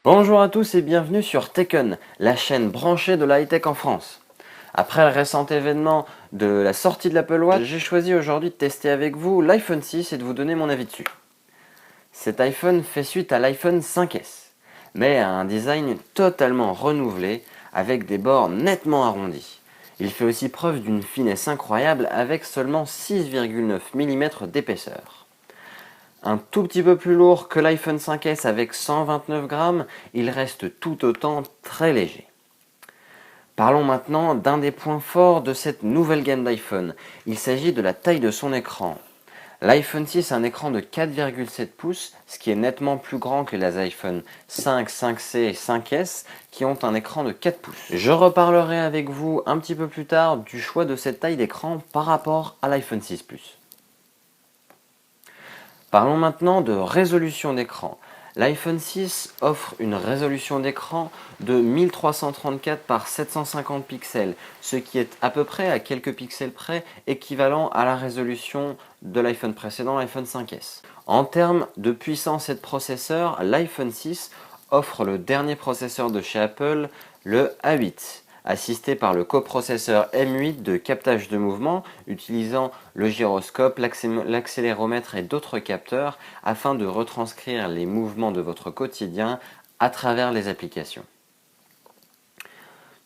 Bonjour à tous et bienvenue sur Tekken, la chaîne branchée de la high-tech en France. Après le récent événement de la sortie de l'Apple Watch, j'ai choisi aujourd'hui de tester avec vous l'iPhone 6 et de vous donner mon avis dessus. Cet iPhone fait suite à l'iPhone 5S, mais a un design totalement renouvelé avec des bords nettement arrondis. Il fait aussi preuve d'une finesse incroyable avec seulement 6,9 mm d'épaisseur. Un tout petit peu plus lourd que l'iPhone 5S avec 129 grammes, il reste tout autant très léger. Parlons maintenant d'un des points forts de cette nouvelle gamme d'iPhone. Il s'agit de la taille de son écran. L'iPhone 6 a un écran de 4,7 pouces, ce qui est nettement plus grand que les iPhone 5, 5C et 5S qui ont un écran de 4 pouces. Je reparlerai avec vous un petit peu plus tard du choix de cette taille d'écran par rapport à l'iPhone 6 Plus. Parlons maintenant de résolution d'écran. L'iPhone 6 offre une résolution d'écran de 1334 par 750 pixels, ce qui est à peu près à quelques pixels près équivalent à la résolution de l'iPhone précédent, l'iPhone 5S. En termes de puissance et de processeur, l'iPhone 6 offre le dernier processeur de chez Apple, le A8. Assisté par le coprocesseur M8 de captage de mouvement, utilisant le gyroscope, l'accéléromètre et d'autres capteurs afin de retranscrire les mouvements de votre quotidien à travers les applications.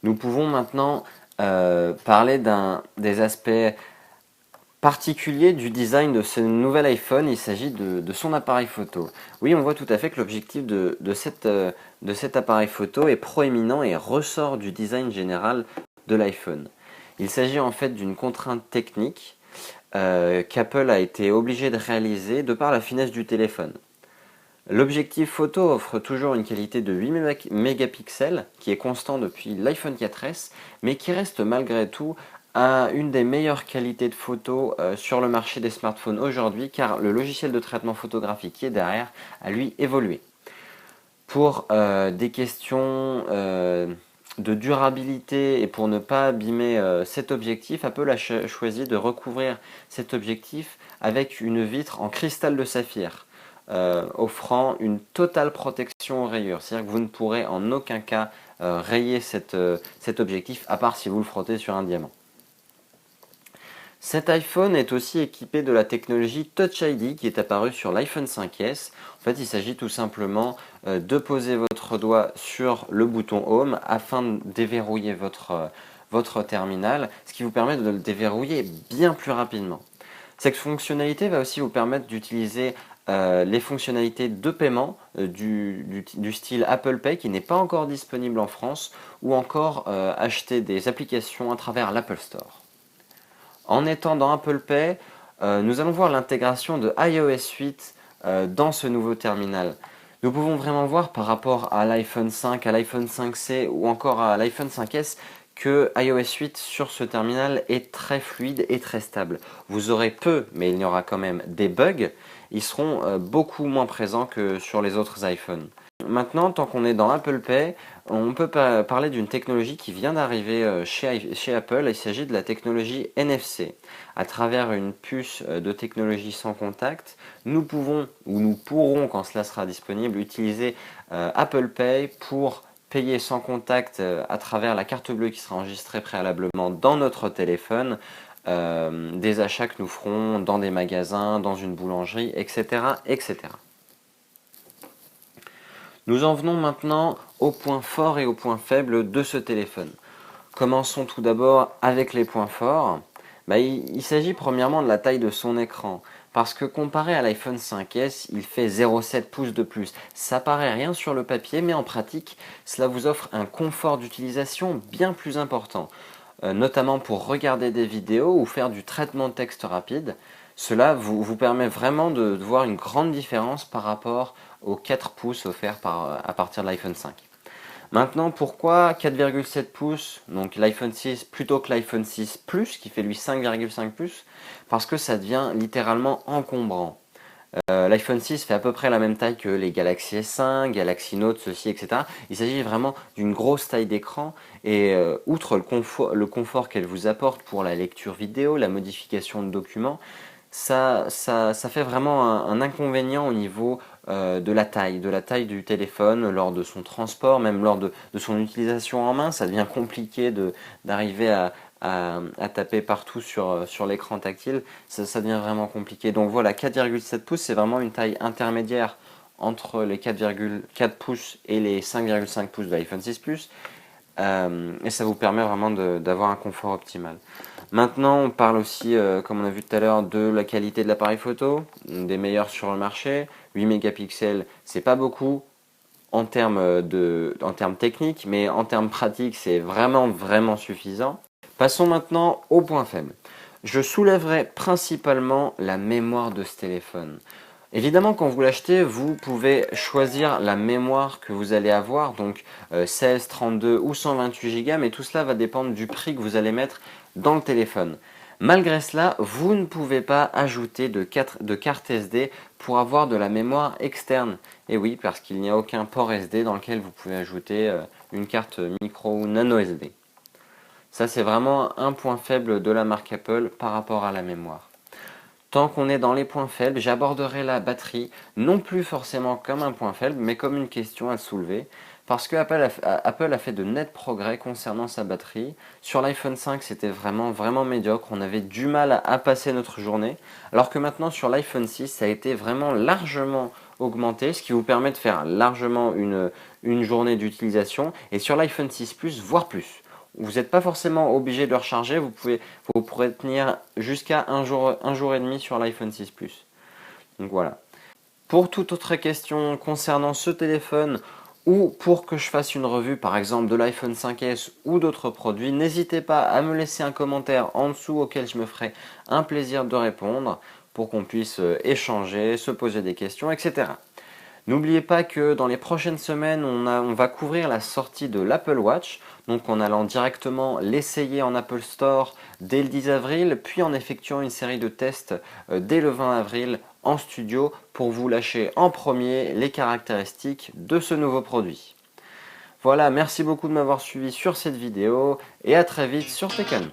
Nous pouvons maintenant parler des aspects particulier du design de ce nouvel iPhone, il s'agit de son appareil photo. Oui, on voit tout à fait que l'objectif de cet appareil photo est proéminent et ressort du design général de l'iPhone. Il s'agit en fait d'une contrainte technique qu'Apple a été obligé de réaliser de par la finesse du téléphone. L'objectif photo offre toujours une qualité de 8 mégapixels qui est constant depuis l'iPhone 4S, mais qui reste malgré tout à une des meilleures qualités de photos sur le marché des smartphones aujourd'hui, car le logiciel de traitement photographique qui est derrière a lui évolué. Pour des questions de durabilité et pour ne pas abîmer cet objectif, Apple a choisi de recouvrir cet objectif avec une vitre en cristal de saphir. Offrant une totale protection aux rayures. C'est-à-dire que vous ne pourrez en aucun cas rayer cet objectif, à part si vous le frottez sur un diamant. Cet iPhone est aussi équipé de la technologie Touch ID qui est apparue sur l'iPhone 5S. En fait, il s'agit tout simplement de poser votre doigt sur le bouton Home afin de déverrouiller votre terminal, ce qui vous permet de le déverrouiller bien plus rapidement. Cette fonctionnalité va aussi vous permettre d'utiliser les fonctionnalités de paiement du style Apple Pay qui n'est pas encore disponible en France, ou encore acheter des applications à travers l'Apple Store. En étant dans Apple Pay, nous allons voir l'intégration de iOS 8 dans ce nouveau terminal. Nous pouvons vraiment voir par rapport à l'iPhone 5, à l'iPhone 5C ou encore à l'iPhone 5S que iOS 8 sur ce terminal est très fluide et très stable. Vous aurez peu, mais il y aura quand même des bugs. Ils seront beaucoup moins présents que sur les autres iPhones. Maintenant, tant qu'on est dans Apple Pay, on peut parler d'une technologie qui vient d'arriver chez Apple. Il s'agit de la technologie NFC. À travers une puce de technologie sans contact, nous pouvons, ou nous pourrons, quand cela sera disponible, utiliser Apple Pay pour payer sans contact à travers la carte bleue qui sera enregistrée préalablement dans notre téléphone, des achats que nous ferons dans des magasins, dans une boulangerie, etc., etc. Nous en venons maintenant aux points forts et aux points faibles de ce téléphone. Commençons tout d'abord avec les points forts. Il s'agit premièrement de la taille de son écran. Parce que comparé à l'iPhone 5S, il fait 0,7 pouces de plus. Ça paraît rien sur le papier, mais en pratique, cela vous offre un confort d'utilisation bien plus important. Notamment pour regarder des vidéos ou faire du traitement de texte rapide. Cela vous permet vraiment de voir une grande différence par rapport aux 4 pouces offerts à partir de l'iPhone 5. Maintenant, pourquoi 4,7 pouces, donc l'iPhone 6 plutôt que l'iPhone 6 Plus qui fait lui 5,5 pouces? Parce que ça devient littéralement encombrant. L'iPhone 6 fait à peu près la même taille que les Galaxy S5, Galaxy Note, ceci, etc. Il s'agit vraiment d'une grosse taille d'écran et outre le confort qu'elle vous apporte pour la lecture vidéo, la modification de documents, ça fait vraiment un inconvénient au niveau de la taille du téléphone lors de son transport, même lors de son utilisation en main. Ça devient compliqué d'arriver à taper partout sur l'écran tactile. Ça devient vraiment compliqué. Donc voilà, 4,7 pouces, c'est vraiment une taille intermédiaire entre les 4,4 pouces et les 5,5 pouces de l'iPhone 6 Plus. Et ça vous permet vraiment d'avoir un confort optimal. Maintenant, on parle aussi, comme on a vu tout à l'heure, de la qualité de l'appareil photo, des meilleurs sur le marché. 8 mégapixels, c'est pas beaucoup en termes techniques, mais en termes pratiques, c'est vraiment suffisant. Passons maintenant aux points faibles. Je soulèverai principalement la mémoire de ce téléphone. Évidemment, quand vous l'achetez, vous pouvez choisir la mémoire que vous allez avoir, donc 16, 32 ou 128 Go, mais tout cela va dépendre du prix que vous allez mettre dans le téléphone. Malgré cela, vous ne pouvez pas ajouter de carte SD pour avoir de la mémoire externe. Et oui, parce qu'il n'y a aucun port SD dans lequel vous pouvez ajouter une carte micro ou nano SD. Ça, c'est vraiment un point faible de la marque Apple par rapport à la mémoire. Tant qu'on est dans les points faibles, j'aborderai la batterie, non plus forcément comme un point faible, mais comme une question à soulever, parce que Apple a fait de nets progrès concernant sa batterie. Sur l'iPhone 5, c'était vraiment médiocre, on avait du mal à passer notre journée, alors que maintenant sur l'iPhone 6, ça a été vraiment largement augmenté, ce qui vous permet de faire largement une journée d'utilisation, et sur l'iPhone 6 Plus, voire plus. Vous n'êtes pas forcément obligé de le recharger, vous pourrez tenir jusqu'à un jour et demi sur l'iPhone 6 Plus. Donc voilà. Pour toute autre question concernant ce téléphone ou pour que je fasse une revue par exemple de l'iPhone 5S ou d'autres produits, n'hésitez pas à me laisser un commentaire en dessous auquel je me ferai un plaisir de répondre pour qu'on puisse échanger, se poser des questions, etc. N'oubliez pas que dans les prochaines semaines, on va couvrir la sortie de l'Apple Watch, donc en allant directement l'essayer en Apple Store dès le 10 avril, puis en effectuant une série de tests dès le 20 avril en studio pour vous lâcher en premier les caractéristiques de ce nouveau produit. Voilà, merci beaucoup de m'avoir suivi sur cette vidéo et à très vite sur Tekken.